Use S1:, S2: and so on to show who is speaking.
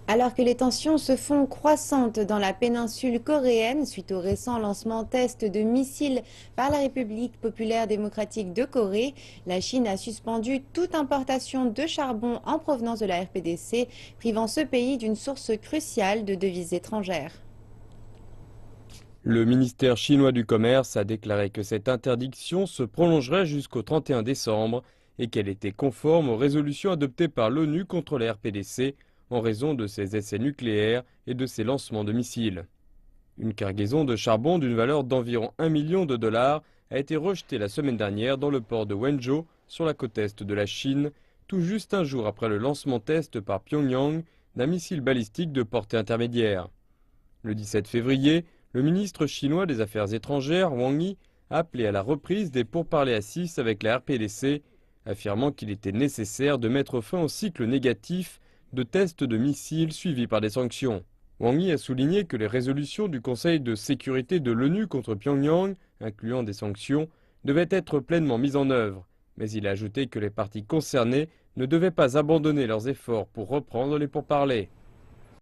S1: Alors que les tensions se font croissantes dans la péninsule coréenne suite au récent lancement test de missiles par la République populaire démocratique de Corée, la Chine a suspendu toute importation de charbon en provenance de la RPDC, privant ce pays d'une source cruciale de devises étrangères.
S2: Le ministère chinois du Commerce a déclaré que cette interdiction se prolongerait jusqu'au 31 décembre et qu'elle était conforme aux résolutions adoptées par l'ONU contre les RPDC en raison de ses essais nucléaires et de ses lancements de missiles. Une cargaison de charbon d'une valeur d'environ 1 million de dollars a été rejetée la semaine dernière dans le port de Wenzhou, sur la côte est de la Chine, tout juste un jour après le lancement test par Pyongyang d'un missile balistique de portée intermédiaire. Le 17 février, le ministre chinois des Affaires étrangères, Wang Yi, a appelé à la reprise des pourparlers à 6 avec la RPDC, affirmant qu'il était nécessaire de mettre fin au cycle négatif de tests de missiles suivis par des sanctions. Wang Yi a souligné que les résolutions du Conseil de sécurité de l'ONU contre Pyongyang, incluant des sanctions, devaient être pleinement mises en œuvre, mais il a ajouté que les parties concernées ne devaient pas abandonner leurs efforts pour reprendre les pourparlers.